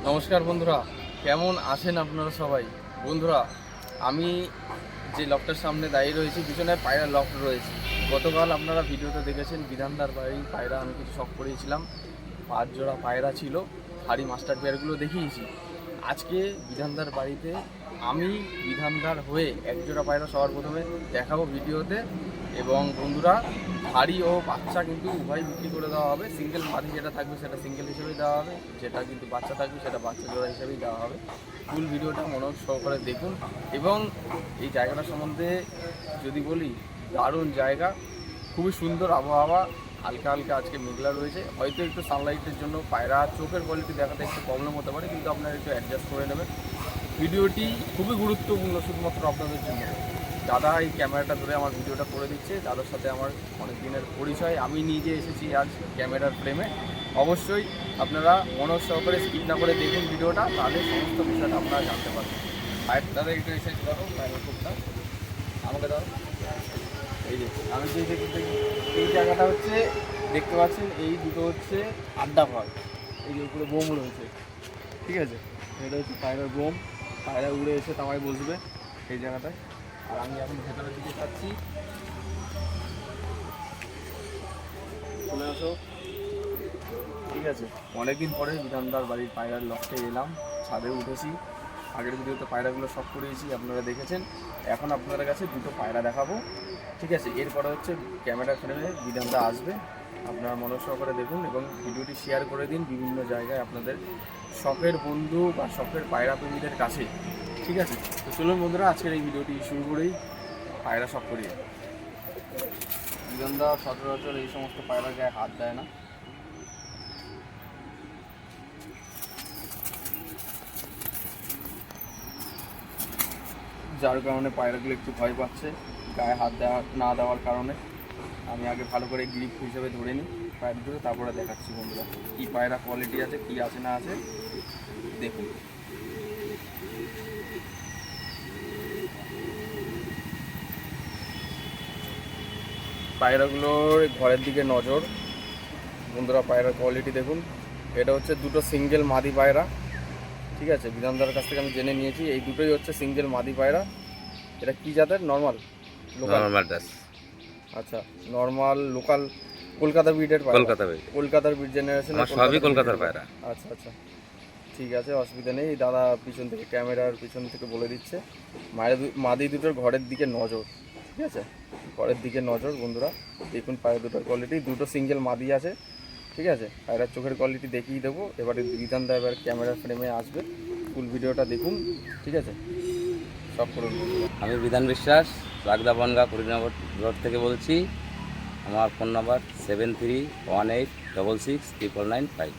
নমস্কার বন্ধুরা, কেমন আছেন আপনারা সবাই? বন্ধুরা, আমি যে লকটার সামনে দাঁড়িয়ে রয়েছি, পিছনে পায়রার লক রয়েছে। গতকাল আপনারা ভিডিওতে দেখেছেন বিধানদার বাড়ির পায়রা আমি কিছু শখ করিয়েছিলাম। 5 জোড়া পায়রা ছিল, হাড়ি মাস্টার পেয়ারগুলো দেখিয়েছি। আজকে বিধানদার বাড়িতে আমি বিধানদার হয়ে 1 জোড়া পায়রা সবার প্রথমে দেখাবো ভিডিওতে। এবং বন্ধুরা, হাড়ি ও বাচ্চা কিন্তু উভয় বিক্রি করে দেওয়া হবে। সিঙ্গেল মাদি যেটা থাকবে সেটা সিঙ্গেল হিসেবেই দেওয়া হবে, যেটা কিন্তু বাচ্চা থাকবে সেটা বাচ্চা জোড়া হিসেবেই দেওয়া হবে। ফুল ভিডিওটা মনোযোগ সহকারে দেখুন। এবং এই জায়গাটা সম্বন্ধে যদি বলি, দারুণ জায়গা, খুবই সুন্দর আবহাওয়া, হালকা হালকা আজকে মেঘলা রয়েছে। হয়তো একটু সানলাইটের জন্য পায়রা চোখের কোয়ালিটি দেখাতে একটু প্রবলেম হতে পারে, কিন্তু আপনারা একটু অ্যাডজাস্ট করে নেবেন। ভিডিওটি খুবই গুরুত্বপূর্ণ শুধুমাত্র আপনাদের জন্য। দাদা এই ক্যামেরাটা ধরে আমার ভিডিওটা করে দিচ্ছে। দাদার সাথে আমার অনেক দিনের পরিচয়, আমি নিজে এসেছি আজ ক্যামেরার ফ্রেমে। অবশ্যই আপনারা মনোযোগ সহকারে স্কিপ না করে দেখুন ভিডিওটা, তাহলে সমস্ত বিষয়টা আপনারা জানতে পারবেন। আর দাদা একটু এসে ধরো পায়রার খুবটা আমাকে দাও। এই যে আমি যে এই জায়গাটা হচ্ছে দেখতে পাচ্ছেন, এই দুটো হচ্ছে আড্ডা ঘর। এই যে উপরে বোম রয়েছে, ঠিক আছে, এটা হচ্ছে পায়রার বোম। পায়রা উড়ে এসে তামায় বসবে এই জায়গাটায়। আর আমি এখন ভেতরের দিকে যাচ্ছি, চলে আসো। ঠিক আছে, অনেকদিন পরে বিধানদার বাড়ির পায়রার লক্ষ্যে এলাম, ছাদে উঠেছি। আগের ভিডিওতে পায়রাগুলো শখ করিয়েছি, আপনারা দেখেছেন। এখন আপনাদের কাছে দুটো পায়রা দেখাবো, ঠিক আছে। এরপরে হচ্ছে ক্যামেরা ফ্রেমে বিধানদা আসবে, আপনারা মনোযোগ সহকারে দেখুন এবং ভিডিওটি শেয়ার করে দিন বিভিন্ন জায়গায় আপনাদের শখের বন্ধু বা শখের পায়রা প্রেমীদের কাছে, ঠিক আছে। তো চলুন বন্ধুরা, আজকের এই ভিডিওটি শুরু করেই পায়রা শখ করিয়ে। বিধানদা সচরাচর এই সমস্ত পায়রা গায়ে হাত দেয় না, যার কারণে পায়রাগুলো একটু ভয় পাচ্ছে গায়ে হাত না দেওয়ার কারণে। আমি আগে ভালো করে গ্রিপ হিসেবে ধরে নিই পায়রা ধরে, তারপরে দেখাচ্ছি বন্ধুরা কী পায়রা কোয়ালিটি আছে, কী আছে না আছে দেখুন। পায়রাগুলোর ঘরের দিকে নজর বন্ধুরা, পায়রার কোয়ালিটি দেখুন। এটা হচ্ছে দুটো সিঙ্গেল মাদি পায়রা, ঠিক আছে। বিধানদার কাছ থেকে আমি জেনে নিয়েছি এই দুটোই হচ্ছে সিঙ্গেল মাদি পায়রা। এটা কি জাতের? Normal, local? আচ্ছা, নর্মাল লোকাল কলকাতা ব্রিডের পায়রা। কলকাতার ব্রিড জেনারেশন, সবই কলকাতার পায়রা। আচ্ছা আচ্ছা, ঠিক আছে, অসুবিধা নেই। দাদা পিছন থেকে ক্যামেরার পিছন থেকে বলে দিচ্ছে। মাদি দুটোর ঘরের দিকে নজর, ঠিক আছে, ঘরের দিকে নজর বন্ধুরা। দেখুন পায়রা দুটোর কোয়ালিটি, দুটো সিঙ্গেল মাদি আছে, ঠিক আছে। পায়রার চোখের কোয়ালিটি দেখিয়ে দেবো। এবারে বিধানদা এবার ক্যামেরার ফ্রেমে আসবে, ফুল ভিডিওটা দেখুন, ঠিক আছে। সব করুন। আমি বিধান বিশ্বাস, বাগদা বনগা কুড়িনগর রোড থেকে বলছি। আমার ফোন নাম্বার 7318666995।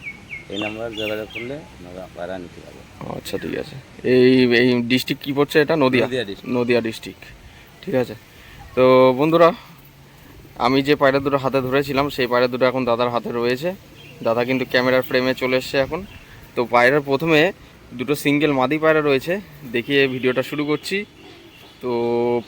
এই নাম্বার যোগাযোগ করলে আপনারা পায়রা নিতে পারবেন। আচ্ছা, ঠিক আছে। এই এই ডিস্ট্রিক্ট কী পড়ছে? এটা নদিয়া, নদিয়া ডিস্ট্রিক্ট, ঠিক আছে। তো বন্ধুরা, আমি যে পায়রা দুটো হাতে ধরেছিলাম সেই পায়রা দুটো এখন দাদার হাতে রয়েছে। দাদা কিন্তু ক্যামেরার ফ্রেমে চলে এসছে এখন। তো পায়রার প্রথমে দুটো সিঙ্গেল মাদি পায়রা রয়েছে, দেখিয়ে ভিডিওটা শুরু করছি। তো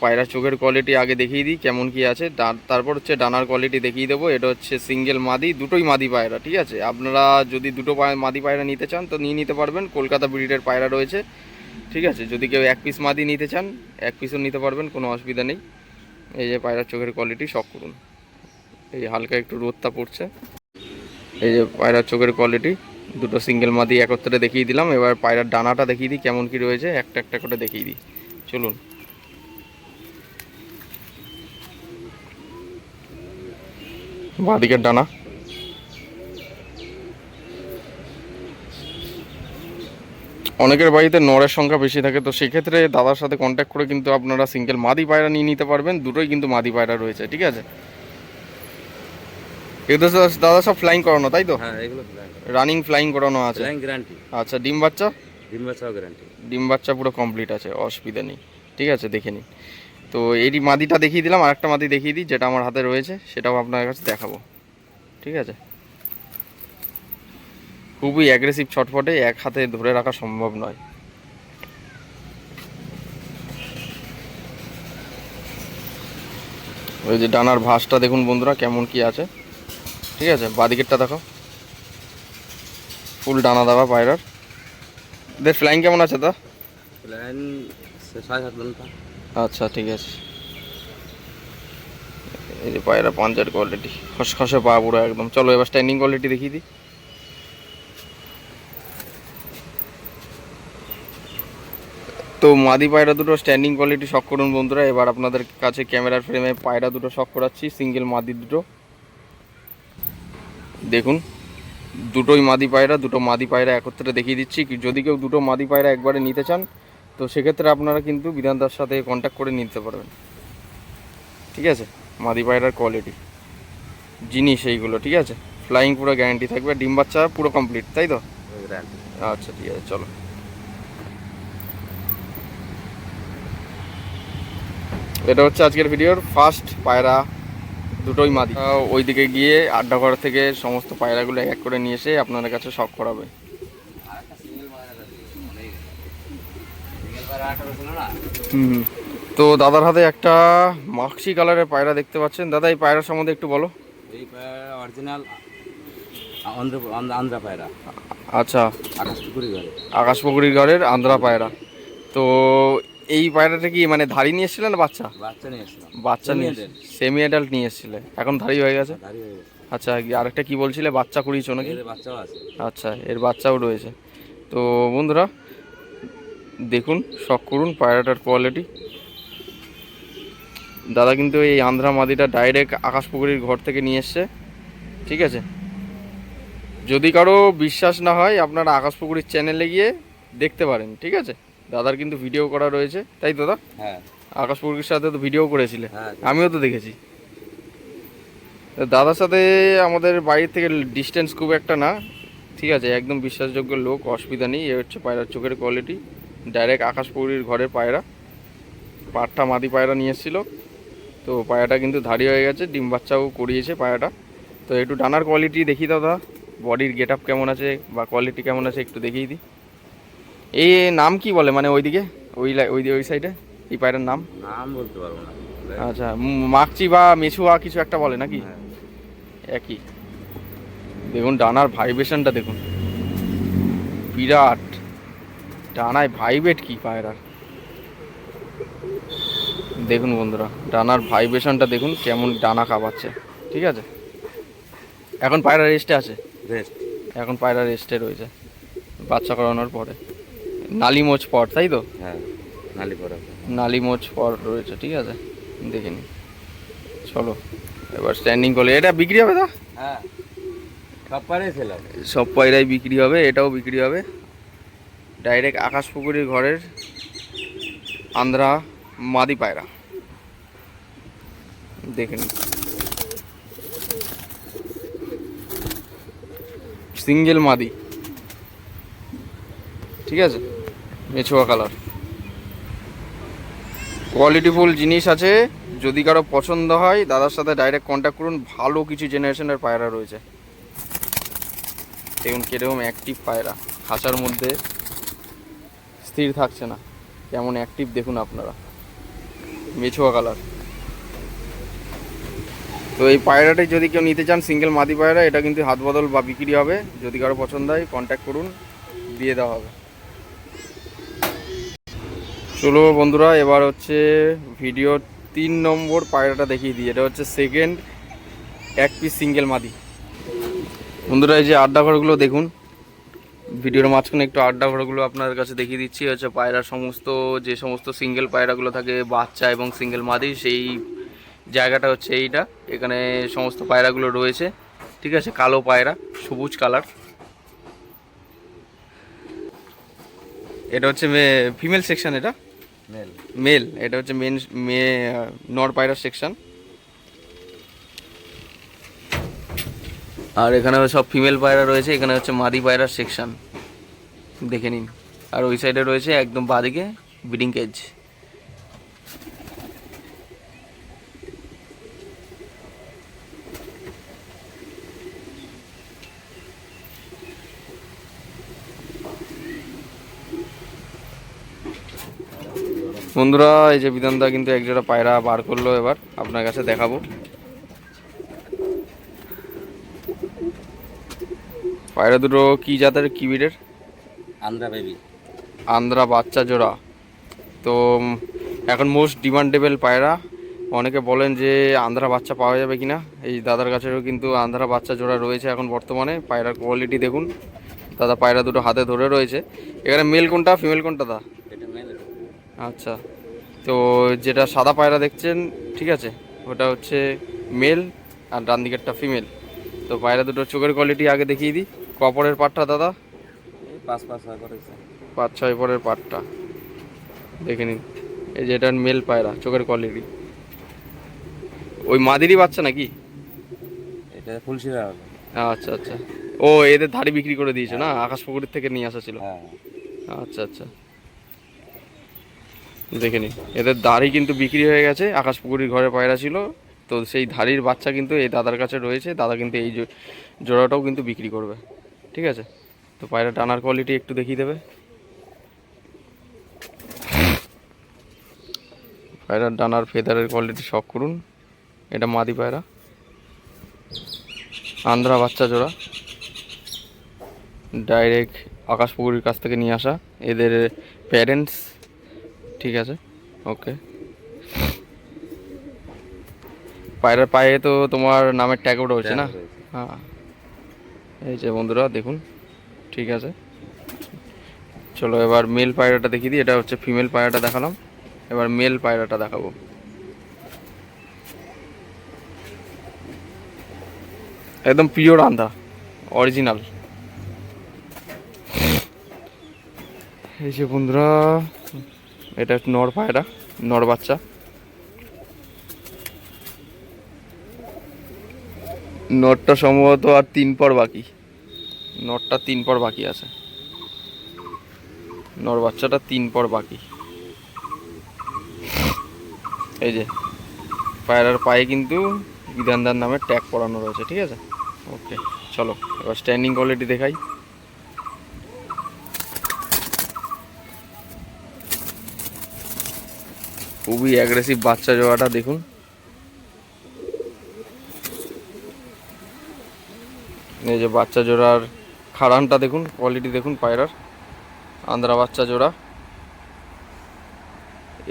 পায়রার চোখের কোয়ালিটি আগে দেখিয়ে দিই কেমন কি আছে, তারপর হচ্ছে ডানার কোয়ালিটি দেখিয়ে দেবো। এটা হচ্ছে সিঙ্গেল মাদি, দুটোই মাদি পায়রা, ঠিক আছে। আপনারা যদি দুটো মাদি পায়রা নিতে চান তো নিয়ে নিতে পারবেন, কলকাতা ব্রিডের পায়রা রয়েছে, ঠিক আছে। যদি কেউ 1 পিস মাদি নিতে চান 1 পিসও নিতে পারবেন, কোনো অসুবিধা নেই। এই যে পায়রার চোখের কোয়ালিটি শখ করুন। এই হালকা একটু রোদটা পড়ছে। এই যে পায়রার চোখের কোয়ালিটি, দুটো সিঙ্গেল মাদি একত্রে দেখিয়ে দিলাম। এবার পায়রার ডানাটা দেখিয়ে দিই কেমন কি রয়েছে, একটা একটা করে দেখিয়ে দিই, চলুন। বাঁদিকের ডানা, অনেকের বাড়িতে নরের সংখ্যা বেশি থাকে, তো সেক্ষেত্রে দাদার সাথে কন্ট্যাক্ট করে কিন্তু আপনারা সিঙ্গেল মাদি পায়রা নিয়ে নিতে পারবেন। দুটোই কিন্তু মাদি পায়রা রয়েছে, ঠিক আছে। এগুলো দাদা সব ফ্লাইং করানো, তাই তো? হ্যাঁ, এগুলো রানিং ফ্লাইং করানো আছে, গ্যারান্টি। আচ্ছা, ডিম বাচ্চা? গ্যারান্টি। ডিম বাচ্চা পুরো কমপ্লিট আছে, অসুবিধা নেই, ঠিক আছে, দেখে নিন। তো এই মাদিটা দেখিয়ে দিলাম, আরেকটা মাদি দেখিয়ে দিই যেটা আমার হাতে রয়েছে, সেটাও আপনার কাছে দেখাবো, ঠিক আছে। খুবই অ্যাগ্রেসিভ ছটফটে, এক হাতে ধরে রাখা সম্ভব নয়। ওই যে ডানার ভাঁজটা দেখুন বন্ধুরা কেমন কি আছে, ঠিক আছে। বাদিকেরটা দেখো, ফুল ডানা দেওয়া পায়রার, এদের ফ্লাইং কেমন আছে দা? প্ল্যান 7.5 ঘন্টা। আচ্ছা ঠিক আছে। এই যে পায়রা পাঞ্জার কোয়ালিটি, খসখসে পা পুরো একদম। চলো এবার স্ট্যান্ডিং কোয়ালিটি দেখিয়ে দিই। তো মাদি পায়রা দুটো স্ট্যান্ডিং কোয়ালিটি শখ করুন বন্ধুরা। এবার আপনাদের কাছে ক্যামেরার ফ্রেমে পায়রা দুটো শখ করাচ্ছি, সিঙ্গেল মাদি দুটো। দেখুন দুটোই মাদি পায়রা, দুটো মাদি পায়রা একত্রে দেখিয়ে দিচ্ছি। যদি কেউ দুটো মাদি পায়রা একবারে নিতে চান তো সেক্ষেত্রে আপনারা কিন্তু বিধানদার সাথে কন্ট্যাক্ট করে নিতে পারবেন। ঠিক আছে, মাদি পায়রার কোয়ালিটি জিনিস এইগুলো, ঠিক আছে। ফ্লাইং পুরো গ্যারান্টি থাকবে, ডিম বাচ্চা পুরো কমপ্লিট, তাই তো? আচ্ছা ঠিক আছে, চলো। এটা হচ্ছে আজকের ভিডিওর ফার্স্ট পায়রা, দুটোই মাদি। ওইদিকে গিয়ে আড্ডা ঘর থেকে সমস্ত পায়রাগুলো এক এক করে নিয়ে এসে আপনাদের কাছে শখ করাবে। হুম, তো দাদার হাতে একটা মাক্সি কালারের পায়রা দেখতে পাচ্ছেন। দাদা এই পায়রার সম্বন্ধে একটু বলো। এই পায়রা অরিজিনাল আন্ধ্রা পায়রা। আচ্ছা, আকাশপুকুরি ঘরে আকাশপুকুরির ঘরের আন্ধ্রা পায়রা। তো এই পায়রাটা কি মানে ধাড়ি নিয়ে এসেছিলেন না বাচ্চা? বাচ্চা নিয়ে এসেছিলাম। বাচ্চা নিয়ে, সেমি অ্যাডাল্ট নিয়ে এসেছিলে, এখন ধাড়ি হয়ে গেছে। দাঁড়ি হয়ে গেছে। আচ্ছা, আরেকটা কি বলছিলে, বাচ্চা কুড়িয়েছো নাকি? এর বাচ্চাও আছে। আচ্ছা, এর বাচ্চাও রয়েছে। তো বন্ধুরা দেখুন, শখ করুন পায়রাটার কোয়ালিটি। দাদা কিন্তু এই আন্ধ্রা মাদিটা ডাইরেক্ট আকাশপুকুরির ঘর থেকে নিয়ে এসছে, ঠিক আছে। যদি কারো বিশ্বাস না হয় আপনারা আকাশপুকুরির চ্যানেলে গিয়ে দেখতে পারেন, ঠিক আছে। দাদার কিন্তু ভিডিও করা রয়েছে, তাই তো দাদা? হ্যাঁ, আকাশপুকুরির সাথে তো ভিডিও করেছিলে, হ্যাঁ। আমিও তো দেখেছি। তো দাদার সাথে আমাদের বাড়ির থেকে ডিস্টেন্স খুব একটা না, ঠিক আছে। একদম বিশ্বাসযোগ্য লোক, অসুবিধা নেই। এ হচ্ছে পায়রার চোখের কোয়ালিটি, ডাইরেক্ট আকাশপুকুরির ঘরের পায়রা। পাটটা মাদি পায়রা নিয়ে এসেছিলো, তো পায়রাটা কিন্তু ধাড়ি হয়ে গেছে, ডিম বাচ্চাও করিয়েছে পায়রাটা। তো একটু ডানার কোয়ালিটি দেখি দাদা, বডির গেট আপ কেমন আছে বা কোয়ালিটি কেমন আছে একটু দেখিয়ে দিই। এই নাম কি বলে মানে ওইদিকে, ওই সাইডে এই পায়রার নাম? নাম বলতে পারবো না। আচ্ছা, মাকচি বা মেছুয়া কিছু একটা বলে নাকি? হ্যাঁ। একই। দেখুন ডানার ভাইব্রেশনটা দেখুন, বিরাট। ডানায় ভাইব্রেট কি পায়রার, দেখুন বন্ধুরা ডানার ভাইব্রেশনটা দেখুন কেমন ডানা কাঁপাচ্ছে, ঠিক আছে। এখন পায়রা রেস্টে আছে, রেস্ট। এখন পায়রা রেস্টে রয়েছে বাচ্চা করানোর পরে। নালিমোচ পট, তাই তো? হ্যাঁ, নালি পরা। নালিমোচ পট রয়েছে, ঠিক আছে। দেখে নিন, চলো এবার স্ট্যান্ডিং করলে। এটা বিক্রি হবে তো? হ্যাঁ, সব পায়রাই সেল হবে। সব পায়রাই বিক্রি হবে, এটাও বিক্রি হবে। ডাইরেক্ট আকাশপুকুরির ঘরের আন্ধ্রা মাদি পায়রা, দেখে নিন। সিঙ্গেল মাদি, ঠিক আছে, মেছুয়া কালার, কোয়ালিটিফুল জিনিস আছে। যদি কারো পছন্দ হয় দাদার সাথে ডাইরেক্ট কন্ট্যাক্ট করুন। ভালো কিছু জেনারেশনের পায়রা রয়েছে, দেখুন কিরকম অ্যাক্টিভ পায়রা, খাঁচার মধ্যে স্থির থাকছে না, কেমন অ্যাক্টিভ দেখুন আপনারা, মেছুয়া কালার। তো এই পায়রাটাই যদি কেউ নিতে চান, সিঙ্গেল মাদি পায়রা, এটা কিন্তু হাত বদল বা বিক্রি হবে। যদি কারো পছন্দ হয় কন্ট্যাক্ট করুন, দিয়ে দেওয়া হবে। চলো বন্ধুরা এবার হচ্ছে ভিডিও 3 নম্বর পায়রাটা দেখিয়ে দিই। এটা হচ্ছে সেকেন্ড এক পিস সিঙ্গেল মাদি। বন্ধুরা এই যে আড্ডা ঘরগুলো দেখুন, ভিডিওর মাঝখানে একটু আড্ডা ঘরগুলো আপনাদের কাছে দেখিয়ে দিচ্ছি। হচ্ছে পায়রার সমস্ত যে সমস্ত সিঙ্গেল পায়রাগুলো থাকে, বাচ্চা এবং সিঙ্গেল মাদি, সেই জায়গাটা হচ্ছে এইটা। এখানে সমস্ত পায়রাগুলো রয়েছে, ঠিক আছে। কালো পায়রা, সবুজ কালার। এটা হচ্ছে ফিমেল সেকশন, এটা মেল। মেল। এটা হচ্ছে নর পায়রার সেকশন। আর এখানে সব ফিমেল পায়রা রয়েছে। এখানে হচ্ছে মাদি পায়রার সেকশন, দেখে নিন। আর ওই সাইডে রয়েছে একদম বাঁদিকে ব্রিডিং কেজ। বন্ধুরা এই যে বিধানদা কিন্তু এক জোড়া পায়রা বার করলো, এবার আপনার কাছে দেখাবো। পায়রা দুটো কি জাতের, কি ব্রিডের? আন্ধ্রা বেবি। আন্ধ্রা বাচ্চা জোড়া। তো এখন মোস্ট ডিমান্ডেবল পায়রা। অনেকে বলেন যে আন্ধ্রা বাচ্চা পাওয়া যাবে কিনা। এই দাদার কাছেও কিন্তু আন্ধ্রা বাচ্চা জোড়া রয়েছে এখন বর্তমানে। পায়রার কোয়ালিটি দেখুন, দাদা পায়রা দুটো হাতে ধরে রয়েছে। এখানে মেল কোনটা ফিমেল কোনটা দা? এটা মেল। আচ্ছা, তো যেটা সাদা পায়রা দেখছেন, ঠিক আছে, ওটা হচ্ছে মেল আর ডান দিকেরটা ফিমেল। তো পায়রা দুটো চোখের কোয়ালিটি আগে দেখিয়ে দিই। কপরের পাটটা দাদা? এই 5-5 করেছে। 5-6 পরের পাটটা দেখে নিন। এই যে এটার মেল পায়রা, চোখের কোয়ালিটি। ওই মাদিরই বাচ্চা নাকি? এটা ফুলশিরা হবে। আচ্ছা আচ্ছা, ও এদের ধাড়ি বিক্রি করে দিয়েছে না, আকাশ পুকুরের থেকে নিয়ে আসা ছিল। হ্যাঁ, আচ্ছা আচ্ছা, দেখে নিন এদের দাড়ি কিন্তু বিক্রি হয়ে গেছে। আকাশ পুকুরির ঘরে পায়রা ছিল, তো সেই ধাড়ির বাচ্চা কিন্তু এই দাদার কাছে রয়েছে। দাদা কিন্তু এই জোড়াটাও কিন্তু বিক্রি করবে, ঠিক আছে। তো পায়রা টানার কোয়ালিটি একটু দেখিয়ে দেবে। পায়রার ডানার ফেদারের কোয়ালিটি শখ করুন। এটা মাদি পায়রা, আন্ধ্রা বাচ্চা জোড়া, ডাইরেক্ট আকাশ পুকুরির কাছ থেকে নিয়ে আসা এদের প্যারেন্টস, ঠিক আছে। ওকে, পায়রার পায়ে তো তোমার নামের ট্যাগও রয়েছে না? হ্যাঁ, এই যে বন্ধুরা দেখুন, ঠিক আছে। চলো এবার মেল পায়রাটা দেখিয়ে দিই। এটা হচ্ছে ফিমেল পায়রাটা দেখালাম, এবার মেল পায়রাটা দেখাবো। একদম পিওর আন্ধা, অরিজিনাল। এই যে বন্ধুরা, এটা নর পায়রা, নর বাচ্চা। নটটা সম্ভবত আর 3 পর বাকি, নটটা 3 পর বাকি আছে, নর বাচ্চাটা 3 পর বাকি। এই যে পায়রার পায়ে কিন্তু বিধানদার নামে ট্যাগ পরানো রয়েছে, ঠিক আছে। ওকে, চলো এবার স্ট্যান্ডিং কোয়ালিটি দেখাই। খুবই অ্যাগ্রেসিভ বাচ্চা জোড়াটা দেখুন। এই যে বাচ্চা জোড়ার খাড়ানটা দেখুন, কোয়ালিটি দেখুন পায়রার। আন্ধ্রা বাচ্চা জোড়া।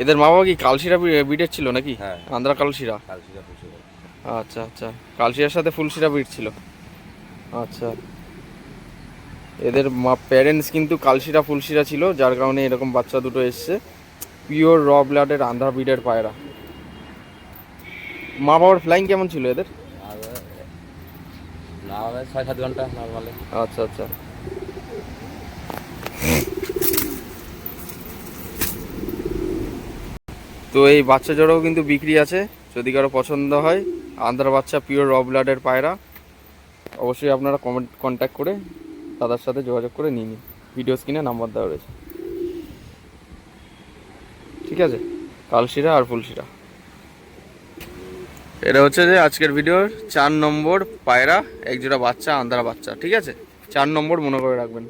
এদের মা বাবা কি কালশিরা বিটের ছিল নাকি? হ্যাঁ, আন্ধ্রা কালশিরা। কালশিরা ফুলশিরা। আচ্ছা আচ্ছা, কালশিরার সাথে ফুলশিরা বিট ছিল। আচ্ছা, এদের মা প্যারেন্টস কিন্তু কালশিরা ফুলশিরা ছিল, যার কারণে এরকম বাচ্চা দুটো এসছে। পিওর র ব্লাডের আন্ধ্রা বিটের পায়রা। মা বাবার ফ্লাইং কেমন ছিল এদের? আর না হলে 6-7 ঘন্টা নর্মালি। আচ্ছা আচ্ছা, তো এই বাচ্চা জোড়াও কিন্তু বিক্রি আছে, যদি কারো পছন্দ হয়। আন্ধ্রা বাচ্চা পিওর র ব্লাডের পায়রা, অবশ্যই আপনারা কন্ট্যাক্ট করে দাদার সাথে যোগাযোগ করে নিয়ে নিন। ভিডিও স্ক্রিনে নাম্বার দেওয়া রয়েছে, ঠিক আছে। কালশিরা আর ফুলশিরা। এটা হচ্ছে যে আজকের ভিডিওর 4 নম্বর পায়রা, একজোড়া বাচ্চা, আন্ধ্রা বাচ্চা, ঠিক আছে। 4 নম্বর মনে করে রাখবেন।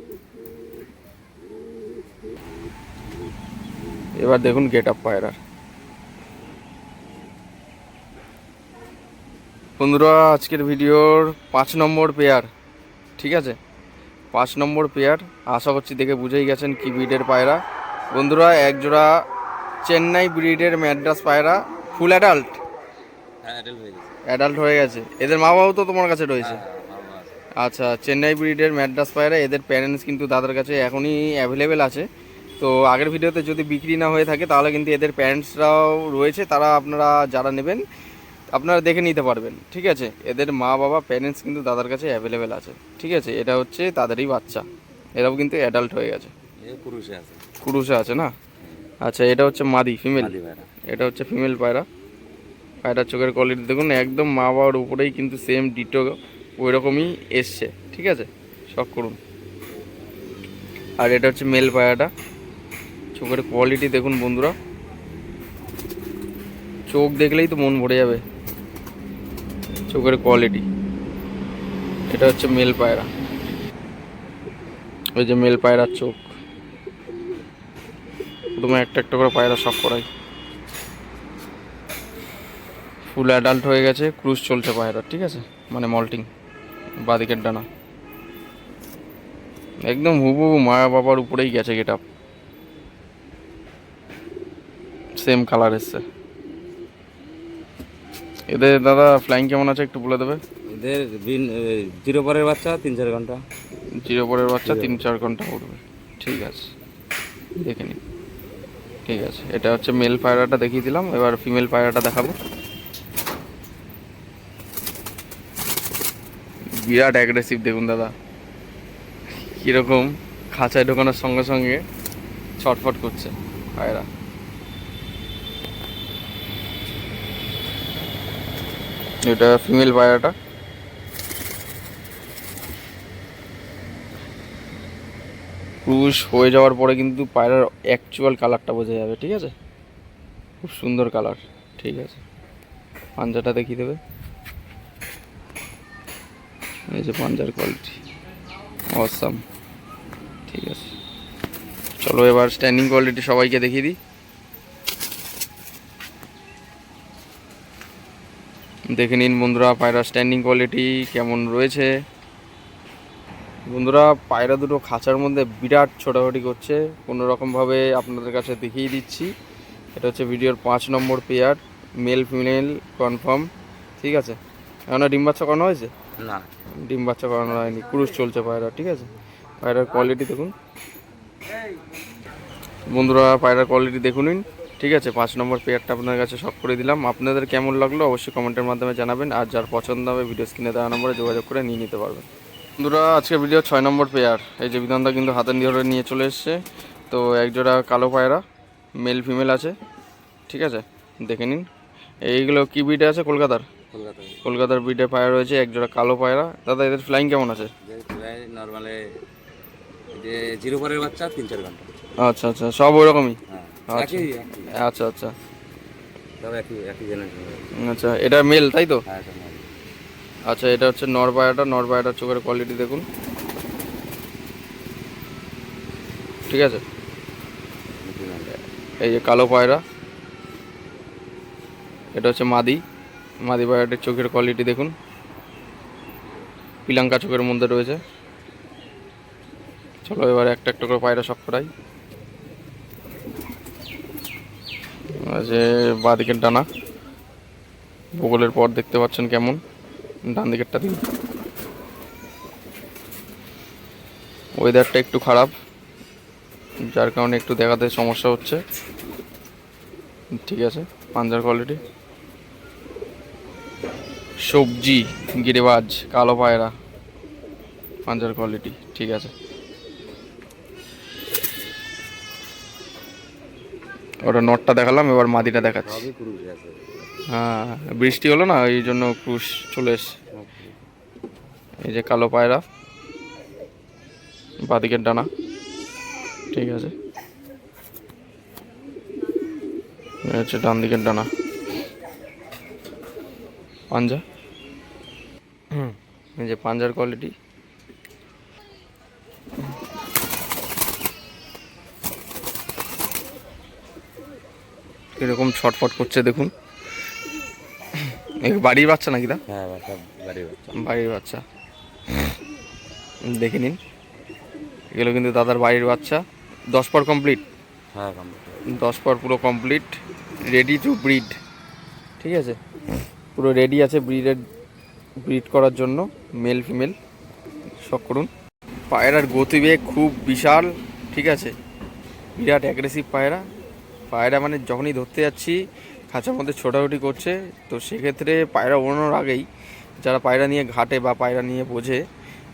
এবার দেখুন গেট আপ পায়রার। বন্ধুরা আজকের ভিডিওর 5 নম্বর পেয়ার, ঠিক আছে। 5 নম্বর পেয়ার, আশা করছি দেখে বুঝেই গেছেন কি ব্রিডের পায়রা। বন্ধুরা একজোড়া চেন্নাই ব্রিডের ম্যাড্রাস পায়রা, ফুল অ্যাডাল্ট। হ্যাঁ, অ্যাডাল্ট হয়ে গেছে। অ্যাডাল্ট হয়ে গেছে, এদের মা বাবাও তো তোমার কাছে রয়েছে। হ্যাঁ, ভালো আছে। আচ্ছা, চেন্নাই ব্রিডের ম্যাড্রাস পায়রা, এদের প্যারেন্টস কিন্তু দাদার কাছে এখনই অ্যাভেলেবেল আছে। তো আগের ভিডিওতে যদি বিক্রি না হয়ে থাকে তাহলে কিন্তু এদের প্যারেন্টসরাও রয়েছে, তারা আপনারা যারা নেবেন আপনারা দেখে নিতে পারবেন, ঠিক আছে। এদের মা বাবা প্যারেন্টস কিন্তু দাদার কাছে অ্যাভেলেবেল আছে, ঠিক আছে। এটা হচ্ছে তাদেরই বাচ্চা, এরাও কিন্তু অ্যাডাল্ট হয়ে গেছে, এই পুরুষে আছে। কুরুষে আছে না? আচ্ছা, এটা হচ্ছে মাদি ফিমেল, মাদি ভাইরা। এটা হচ্ছে ফিমেল পায়রা। পায়রার চোখের কোয়ালিটি দেখুন, একদম মা বাবার উপরেই কিন্তু সেম ডিটো ওই রকমই এসছে, ঠিক আছে। শখ করুন। আর এটা হচ্ছে মেল পায়রাটা, চোখের কোয়ালিটি দেখুন বন্ধুরা, চোখ দেখলেই তো মন ভরে যাবে, চোখের কোয়ালিটি। এটা হচ্ছে মেল পায়রা, ওই যে মেল পায়রার চোখ। প্রথমে একটা একটা করে পায়রা শখ করাই। ফুল অ্যাডাল্ট হয়ে গেছে, ক্রুজ চলছে পায়রা, ঠিক আছে, মানে মল্টিং। বাদিকের ডানা একদম হুবহু মায়া বাবার উপরেই গেছে গেট আপ, সেম কালার এসছে। এদের দাদা ফ্লাইং কেমন আছে একটু বলে দেবে? এদের জিরো পরের বাচ্চা 3-4 ঘন্টা। জিরো পরের বাচ্চা 3-4 ঘন্টা উঠবে। ঠিক আছে, দেখে নিন। ঠিক আছে, এটা হচ্ছে মেল পায়রাটা দেখিয়ে দিলাম, এবার ফিমেল পায়রাটা দেখাবো। বিরাট অ্যাগ্রেসিভ দেখুন দাদা, কীরকম খাঁচায় ঢোকানোর সঙ্গে সঙ্গে ছটফট করছে পায়রা। এটা ফিমেল পায়রাটা। ক্রুশ হয়ে যাওয়ার পরে কিন্তু পায়রার অ্যাকচুয়াল কালারটা বোঝা যাবে। ঠিক আছে, খুব সুন্দর কালার। ঠিক আছে, পাঞ্জাটা দেখিয়ে দেবে। এই যে পাঞ্জার কোয়ালিটি, অসাম। ঠিক আছে, চলো এবার স্ট্যান্ডিং কোয়ালিটি সবাইকে দেখিয়ে দিই। দেখে নিন বন্ধুরা পায়রা স্ট্যান্ডিং কোয়ালিটি কেমন রয়েছে। বন্ধুরা পায়রা দুটো খাঁচার মধ্যে বিরাট ছোটাছুটি করছে, কোনো রকমভাবে আপনাদের কাছে দেখিয়ে দিচ্ছি। এটা হচ্ছে ভিডিওর 5 নম্বর পেয়ার, মেল ফিমেল কনফার্ম। ঠিক আছে, এখন ডিম বাচ্চা করানো হয়েছে? না, ডিম বাচ্চা করানো হয়নি, ক্রুশ চলছে পায়রা। ঠিক আছে, পায়রার কোয়ালিটি দেখুন বন্ধুরা, পায়রার কোয়ালিটি দেখুন। ঠিক আছে, 5 নম্বর পেয়ারটা আপনাদের কাছে শখ করে দিলাম। আপনাদের কেমন লাগলো অবশ্যই কমেন্টের মাধ্যমে জানাবেন, আর যার পছন্দ হবে ভিডিও স্ক্রিনে দেওয়া নম্বরে যোগাযোগ করে নিয়ে নিতে পারবেন। বন্ধুরা আজকে ভিডিও 6 নম্বর পেয়ার, এই যে বিধানটা কিন্তু হাতে ধরে নিয়ে চলে এসছে। তো একজোড়া কালো পায়রা, মেল ফিমেল আছে। ঠিক আছে, দেখে নিন। এইগুলো কি ব্রিডে আছে? কলকাতার কলকাতার ব্রিডে পায়রা রয়েছে, একজোড়া কালো পায়রা। দাদা এদের ফ্লাইং কেমন আছে? নর্মালে যে জিরো পরের বাচ্চা 3-4 ঘন্টা। আচ্ছা আচ্ছা, সব ওই রকমই। হ্যাঁ, আচ্ছা আচ্ছা আচ্ছা সব একই জেনারেশন। আচ্ছা, এটা মেল তাই তো? হ্যাঁ, এটা নয়। আচ্ছা, এটা হচ্ছে নর পায়রাটা। নর পায়রাটার চোখের কোয়ালিটি দেখুন। ঠিক আছে, এই যে কালো পায়রা, এটা হচ্ছে মাদি। মাদি পায়রাটার চোখের কোয়ালিটি দেখুন, পিলাঙ্কা চোখের মধ্যে রয়েছে। চলো এবার একটা একটা করে পায়রা সব করাই। যে বাঁ দিকের ডানা, ভূগোলের পর দেখতে পাচ্ছেন কেমন। ডান দিকেরটা দিন। ওয়েদারটা একটু খারাপ, যার কারণে একটু দেখাতে সমস্যা হচ্ছে। ঠিক আছে, পাঞ্জার কোয়ালিটি সবজি গিরিবাজ কালো পায়রা, পাঞ্জার কোয়ালিটি। ঠিক আছে, ওটা নটটা দেখালাম, এবার মাদিটা দেখাচ্ছি। হ্যাঁ, বৃষ্টি হলো না, এই জন্য ক্রুশ চলে এসছে। এই যে কালো পায়রা, বাদিকের ডানা। ঠিক আছে, হচ্ছে ডান দিকের ডানা, পাঞ্জা। এই যে পাঞ্জার কোয়ালিটি। এরকম ছটফট করছে দেখুন। বাড়ির বাচ্চা নাকি? দা হ্যাঁ, বাড়ির বাচ্চা। বাড়ির বাচ্চা, দেখে নিন। এগুলো কিন্তু দাদার বাড়ির বাচ্চা। 10 পর কমপ্লিট। হ্যাঁ, 10 পর পুরো কমপ্লিট, রেডি টু ব্রিড। ঠিক আছে, পুরো রেডি আছে ব্রিড করার জন্য। মেল ফিমেল শখ করুন। পায়রার গতিবেগ খুব বিশাল। ঠিক আছে, বিরাট অ্যাগ্রেসিভ পায়রা। পায়রা মানে যখনই ধরতে যাচ্ছি খাঁচার মধ্যে ছোটাছুটি করছে। তো সেক্ষেত্রে পায়রা ওড়ানোর আগেই যারা পায়রা নিয়ে ঘাটে বা পায়রা নিয়ে বোঝে,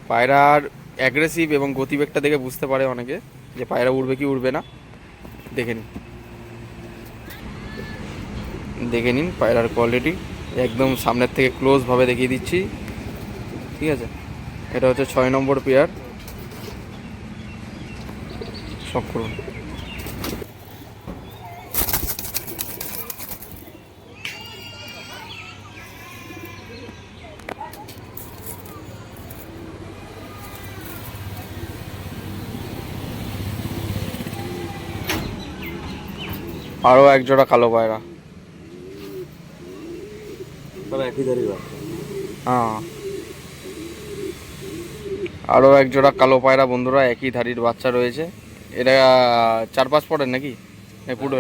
পায়রার অ্যাগ্রেসিভ এবং গতিবেগটা দেখে বুঝতে পারে অনেকে যে পায়রা উড়বে কি উড়বে না। দেখে নিন, দেখে নিন পায়রার কোয়ালিটি একদম সামনের থেকে ক্লোজভাবে দেখিয়ে দিচ্ছি। ঠিক আছে, এটা হচ্ছে 6 নম্বর পেয়ার, শখ করুন। আরও এক জোড়া কালো পায়রা। একই ধারি হ্যাঁ, আরও এক জোড়া কালো পায়রা বন্ধুরা, একই ধারির বাচ্চা রয়েছে। এটা 4-5 পরের নাকি পুরো?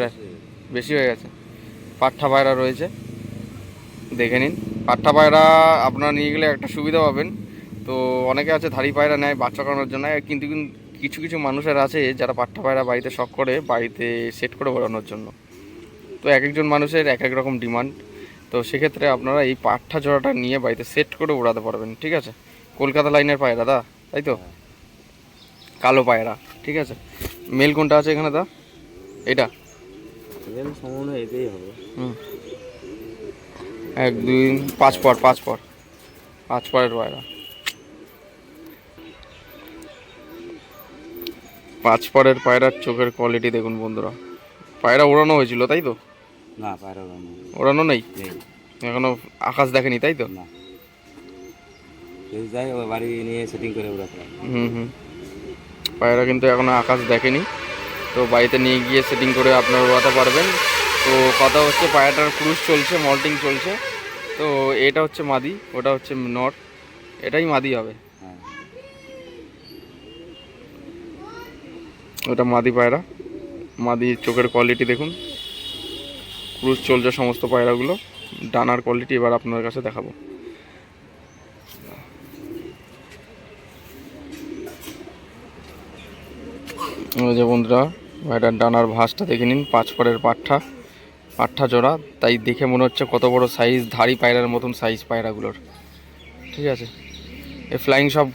বেশি হয়ে গেছে। পাঠা পায়রা রয়েছে, দেখে নিন। পাঠা পায়রা আপনারা নিয়ে গেলে একটা সুবিধা পাবেন। তো অনেকে আছে ধাড়ি পায়রা নেয় বাচ্চা করানোর জন্য, কিন্তু কিছু কিছু মানুষের আছে যারা পাঠা পায়রা বাড়িতে শখ করে বাড়িতে সেট করে ওড়ানোর জন্য। তো এক একজন মানুষের এক এক রকম ডিমান্ড। তো সেক্ষেত্রে আপনারা এই পাঠা জোড়াটা নিয়ে বাড়িতে সেট করে উড়াতে পারবেন, ঠিক আছে। কলকাতা লাইনের পায়রা দা, তাই তো? কালো পায়রা, ঠিক আছে। মেল কোনটা আছে এখানে দা? এটা সম্পূর্ণ এতেই হবে। 1 2 5 পর 5 পরের পায়রা, 5 পরের পায়রার চোখের কোয়ালিটি দেখুন বন্ধুরা। পায়রা ওড়ানো হয়েছিল তাই তো? না, পায়রা ওড়ানো নেই নেই, এখনো, আকাশ দেখেনি তাই তো? না। যদি যাই ওই বাড়ি নিয়ে সেটিং করে উড়াতে হবে। পায়রা কিন্তু এখনো আকাশ দেখেনি, তো বাড়িতে নিয়ে গিয়ে সেটিং করে আপনারা উড়াতে পারবেন। তো কথা হচ্ছে পায়রাটার ক্রুজ চলছে, মল্টিং চলছে। তো এটা হচ্ছে মাদি, ওটা হচ্ছে নর, এটাই মাদি হবে। হ্যাঁ, ওটা মাদি পায়রা। মাদির চোখের কোয়ালিটি দেখুন, ক্রুজ চলছে সমস্ত পায়রাগুলো। ডানার কোয়ালিটি এবার আপনার কাছে দেখাবো। ওই যে বন্ধুরা, পায়রার ডানার ভাঁজটা দেখে নিন। 5 পরের পাঠা জোড়া, তাই দেখে মনে হচ্ছে কত বড় সাইজ, ধাড়ি পায়রার মতন সাইজ পায়রাগুলোর, ঠিক আছে। এ ফ্লাইং সব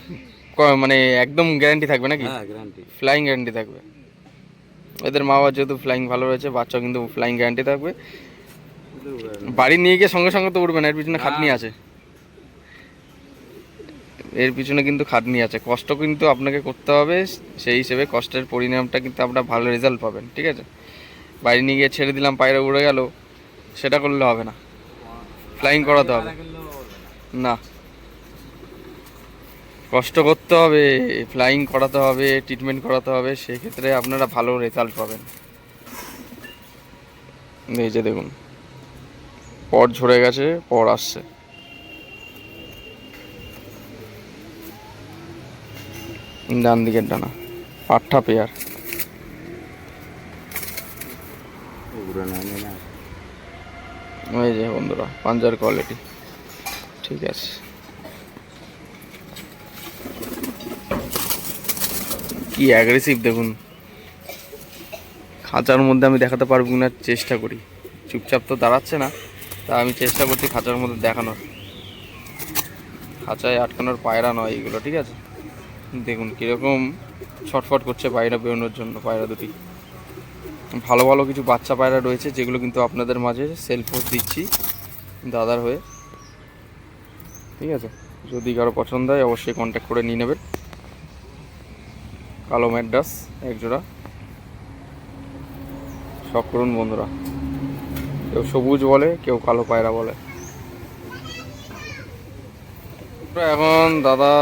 মানে একদম গ্যারান্টি থাকবে নাকি? হ্যাঁ, গ্যারান্টি। ফ্লাইং গ্যারান্টি থাকবে। এদের মা বাবা যেহেতু ফ্লাইং ভালো রয়েছে, বাচ্চাও কিন্তু ফ্লাইং গ্যারান্টি থাকবে। বাড়ি নিয়ে গিয়ে সঙ্গে সঙ্গে তো উঠবে না, এর পিছনে খাটনি আছে। এর পিছনে কিন্তু খাটনি আছে, কষ্ট কিন্তু আপনাকে করতে হবে। সেই হিসেবে কষ্টের পরিণামটা কিন্তু আপনারা ভালো রেজাল্ট পাবেন, ঠিক আছে। বাড়ি নিয়ে গিয়ে ছেড়ে দিলাম, পায়রা উড়ে গেল, সেটা করলে হবে না। ফ্লাইং করাতে হবে, না, কষ্ট করতে হবে, ফ্লাইং করাতে হবে, ট্রিটমেন্ট করাতে হবে, সেক্ষেত্রে আপনারা ভালো রেজাল্ট পাবেন। এই যে দেখুন, পর ঝরে গেছে, পর আসছে। ডান দিকের ডানা, পাঠা পেয়ার। এই যে বন্ধুরা, পাঞ্জার কোয়ালিটি, ঠিক আছে। কি অ্যাগ্রেসিভ দেখুন। খাঁচার মধ্যে আমি দেখাতে পারবো না, চেষ্টা করি। চুপচাপ তো দাঁড়াচ্ছে না, তা আমি চেষ্টা করছি খাঁচার মধ্যে দেখানোর। খাঁচায় আটকানোর পায়রা নয় এগুলো, ঠিক আছে। দেখুন কীরকম ছটফট করছে পায়রা বেরোনোর জন্য। পায়রা দুটি ভালো ভালো কিছু বাচ্চা পায়রা রয়েছে, যেগুলো কিন্তু আপনাদের মাঝে সেল পোস্ট দিচ্ছি দাদার হয়ে, ঠিক আছে। যদি কারো পছন্দ হয় অবশ্যই কন্ট্যাক্ট করে নিয়ে নেবেন। কালো ম্যাড্রাস এক জোড়া, শখ করুন বন্ধুরা। কেউ সবুজ বলে, কেউ কালো পায়রা বলে। এখন দাদা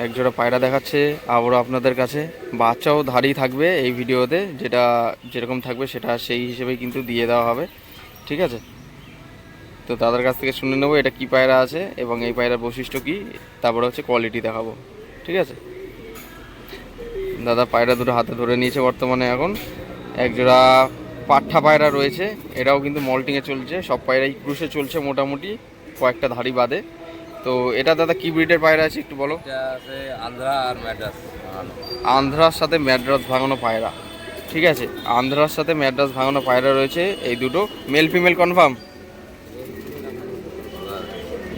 এক জোড়া পায়রা দেখাচ্ছে আবারও আপনাদের কাছে। বাচ্চাও ধাড়ি থাকবে এই ভিডিওতে, যেটা যেরকম থাকবে সেটা সেই হিসেবে কিন্তু দিয়ে দেওয়া হবে, ঠিক আছে। তো দাদার কাছ থেকে শুনে নেবো এটা কি পায়রা আছে এবং এই পায়রার বৈশিষ্ট্য কী, তারপরে হচ্ছে কোয়ালিটি দেখাবো, ঠিক আছে। দাদা পায়রা দুটো হাতে ধরে নিয়েছে বর্তমানে। এখন এক জোড়া পাঠা পায়রা রয়েছে, এটাও কিন্তু মল্টিংয়ে চলছে। সব পায়রাই ক্রুশে চলছে মোটামুটি, কয়েকটা ধাড়ি বাদে। তো এটা দাদা কি ব্রিডের পায়রা আছে একটু বলো। এটা আছে আন্ধ্রা আর ম্যাড্রাস ভাঙানো। আন্ধ্রার সাথে ম্যাড্রাস ভাঙানো পায়রা, ঠিক আছে। আন্ধ্রার সাথে ম্যাড্রাস ভাঙানো পায়রা রয়েছে এই দুটো। মেল ফিমেল কনফার্ম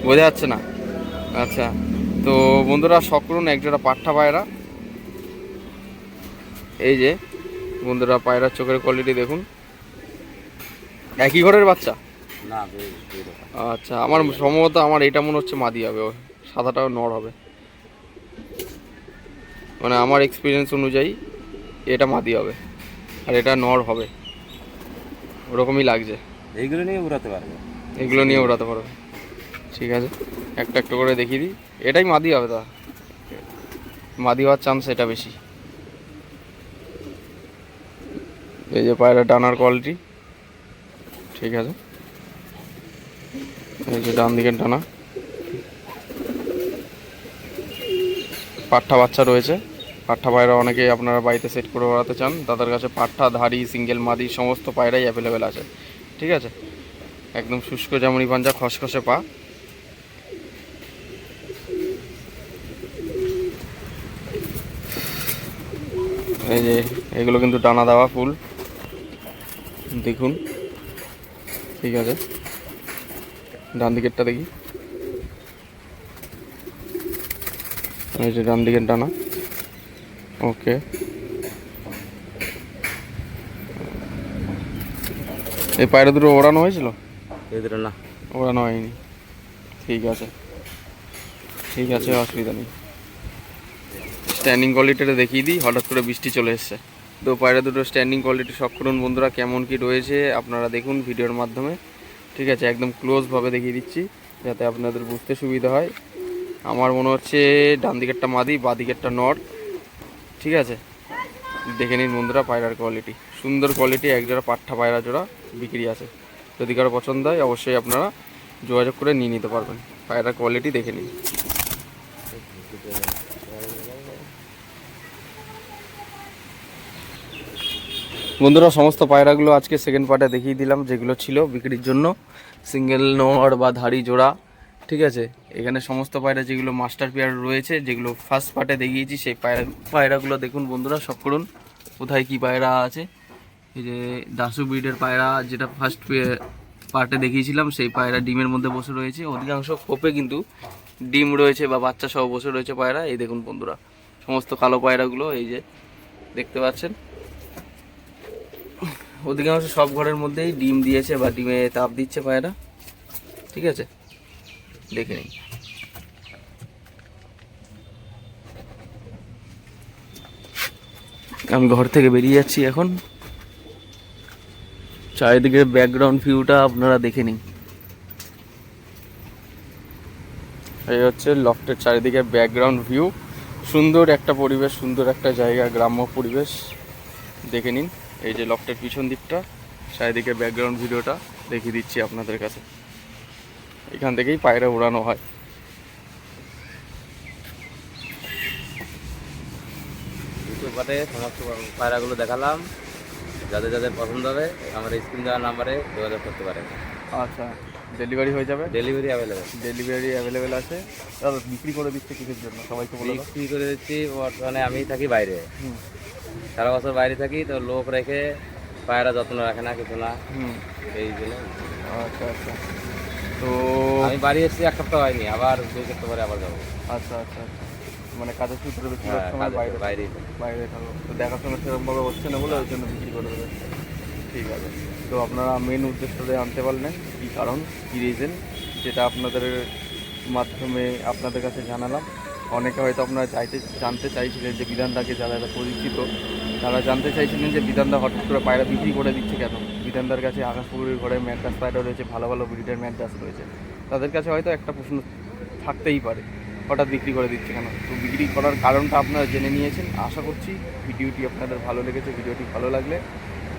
বোঝা যাচ্ছে না, আচ্ছা। তো বন্ধুরা শখ করুন একজোড়া পাঠা পায়রা। এই যে বন্ধুরা পায়রার চোখের কোয়ালিটি দেখুন। একই ঘরের বাচ্চা? না, আচ্ছা, আমার সম্ভবত আমার এটা মনে হচ্ছে মাদি হবে, সাদাটাও নর হবে, মানে আমার এক্সপিরিয়েন্স অনুযায়ী এটা মাদি হবে আর এটা নর হবে, ওরকমই লাগছে। এইগুলো নিয়ে উড়াতে পারবে, এগুলো নিয়ে উড়াতে পারবে, ঠিক আছে। একটা একটা করে দেখিয়ে দিই। এটাই মাদি হবে, তা মাদি হওয়ার চান্স এটা বেশি। এই যে পায়রা ডানার কোয়ালিটি, ঠিক আছে। এই যে ডান দিকের ডানা, পাঠা বাচ্চা রয়েছে, পাঠা পায়রা অনেকেই আপনারা বাড়িতে সেট করে বেড়াতে চান, তাদের কাছে পাঠা, ধাড়ি, সিঙ্গেল মাদি সমস্ত পায়রাই অ্যাভেলেবেল আছে। ঠিক আছে, একদম শুষ্ক জামুনি পাঞ্জা, খসখসে পা। এই যে এগুলো কিন্তু ডানা দেওয়া ফুল, দেখুন। ঠিক আছে, ডান দিকেরটা দেখি। এই যে ডান দিকের ডানা। ওকে, এই পায়রা দুটো ওড়ানো হয়েছিল? এই দুটো না, ওড়ানো হয়নি। ঠিক আছে, ঠিক আছে, অসুবিধা নেই। স্ট্যান্ডিং কোয়ালিটিটা দেখিয়ে দিই, হঠাৎ করে বৃষ্টি চলে এসছে। তো পায়রা দুটো স্ট্যান্ডিং কোয়ালিটি শখ করুন বন্ধুরা, কেমন কি রয়েছে আপনারা দেখুন ভিডিওর মাধ্যমে। ঠিক আছে, একদম ক্লোজভাবে দেখিয়ে দিচ্ছি যাতে আপনাদের বুঝতে সুবিধা হয়। আমার মনে হচ্ছে ডান দিকেরটা মাদি, বাঁ দিকেরটা নর। ঠিক আছে, দেখে নিন বন্ধুরা পায়রার কোয়ালিটি, সুন্দর কোয়ালিটি। একজোড়া পাঠা পায়রা জোড়া বিক্রি আছে, যদি কারো পছন্দ হয় অবশ্যই আপনারা যোগাযোগ করে নিয়ে নিতে পারবেন। পায়রার কোয়ালিটি দেখে নিন। বন্ধুরা সমস্ত পায়রাগুলো আজকে সেকেন্ড পার্টে দেখিয়ে দিলাম, যেগুলো ছিল বিক্রির জন্য, সিঙ্গেল নর বা ধাড়ি জোড়া। ঠিক আছে, এখানে সমস্ত পায়রা যেগুলো মাস্টার পেয়ার রয়েছে, যেগুলো ফার্স্ট পার্টে দেখিয়েছি, সেই পায়রাগুলো দেখুন বন্ধুরা, সব করুন কোথায় কি পায়রা আছে। এই যে দাসু ব্রিডের পায়রা যেটা ফার্স্ট পার্টে দেখিয়েছিলাম, সেই পায়রা ডিমের মধ্যে বসে রয়েছে। অধিকাংশ খোপে কিন্তু ডিম রয়েছে বা বাচ্চা সহ বসে রয়েছে পায়রা। এই দেখুন বন্ধুরা সমস্ত কালো পায়রাগুলো, এই যে দেখতে পাচ্ছেন, অধিকাংশ সব ঘরের মধ্যেই ডিম দিয়েছে বা ডিমে তাপ দিচ্ছে পায়রা। ঠিক আছে, দেখে নিন। আমি ঘর থেকে বেরিয়ে যাচ্ছি এখন, চারিদিকের ব্যাকগ্রাউন্ড ভিউটা আপনারা দেখে নিন। এই হচ্ছে লফটের চারিদিকের ব্যাকগ্রাউন্ড ভিউ, সুন্দর একটা পরিবেশ, সুন্দর একটা জায়গা, গ্রাম্য পরিবেশ, দেখে নিন। এই যে লফটের পিছন দিকটা, চারিদিকের ব্যাকগ্রাউন্ড ভিডিওটা দেখিয়ে দিচ্ছি আপনাদের কাছে। এখান থেকেই পায়রা উড়ানো হয়। দ্বিতীয় পাটে সমস্ত পায়রাগুলো দেখালাম, যাদের যাদের পছন্দ হবে আমার স্ক্রিন দেওয়ার নাম্বারে যোগাযোগ করতে পারেন। আচ্ছা, ডেলিভারি হয়ে যাবে? Delivery available. ডেলিভারি অ্যাভেলেবেল আছে। দাদা বিক্রি করে দিচ্ছে কিসের জন্য সবাইকে বলে দাও। বিক্রি করে দিচ্ছি, বর্তমানে আমি থাকি বাইরে, হুম সারা বছর বাইরে থাকি, তো লোক রেখে পায়রা যত্ন রাখে না, কিছু না, হুম, এই জন্য। আচ্ছা আচ্ছা। তো আমি বাড়ি এসেছি 1 সপ্তাহ হয়নি, আবার 2 সপ্তাহ পরে আবার যাবো। আচ্ছা আচ্ছা আচ্ছা, মানে কাজের সূত্রে বেশিরভাগ হ্যাঁ, সময় বাইরে বাইরে। বাইরে থাকো, তো দেখাশোনা সেরকমভাবে হচ্ছে না বলে ওই জন্য বিক্রি করে দেবে। ঠিক আছে, তো আপনারা মেন উদ্দেশ্যটা জানতে পারলেন, কী কারণ, কী রিজন, যেটা আপনাদের মাধ্যমে আপনাদের কাছে জানালাম। অনেকে হয়তো আপনারা জানতে চাইছিলেন যে বিধানদাকে, যারা পরিচিত তারা জানতে চাইছিলেন যে বিধানদা হঠাৎ করে পায়রা বিক্রি করে দিচ্ছে কেন। বিধানদার কাছে আকাশপুকুরের ঘরে ম্যাড্রাস পায়রা রয়েছে, ভালো ভালো ব্রিডের ম্যাড্রাস রয়েছে, তাদের কাছে হয়তো একটা প্রশ্ন থাকতেই পারে হঠাৎ বিক্রি করে দিচ্ছে কেন। তো বিক্রি করার কারণটা আপনারা জেনে নিয়েছেন। আশা করছি ভিডিওটি আপনাদের ভালো লেগেছে। ভিডিওটি ভালো লাগলে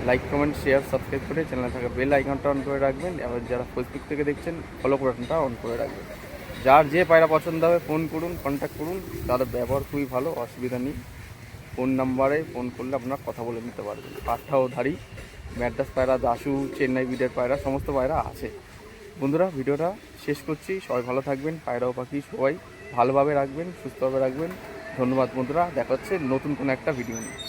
লাইক, কমেন্ট, শেয়ার, সাবস্ক্রাইব করে চ্যানেলে থাকা বেল আইকনটা অন করে রাখবেন। এবার যারা ফেসবুক থেকে দেখছেন ফলো বাটনটা অন করে রাখবেন। যার যে পায়রা পছন্দ হবে ফোন করুন, কন্ট্যাক্ট করুন, তাদের ব্যবহার খুবই ভালো, অসুবিধা নেই। ফোন নাম্বারে ফোন করলে আপনারা কথা বলে নিতে পারবেন। পাঠা ও ধাড়ি, ম্যাড্রাস পায়রা, দাসু, চেন্নাই বিডের পায়রা, সমস্ত পায়রা আছে। বন্ধুরা ভিডিওটা শেষ করছি, সবাই ভালো থাকবেন, পায়রা ও পাখি সবাই ভালোভাবে রাখবেন, সুস্থভাবে রাখবেন। ধন্যবাদ বন্ধুরা, দেখা হচ্ছে নতুন কোনো একটা ভিডিও নিয়ে।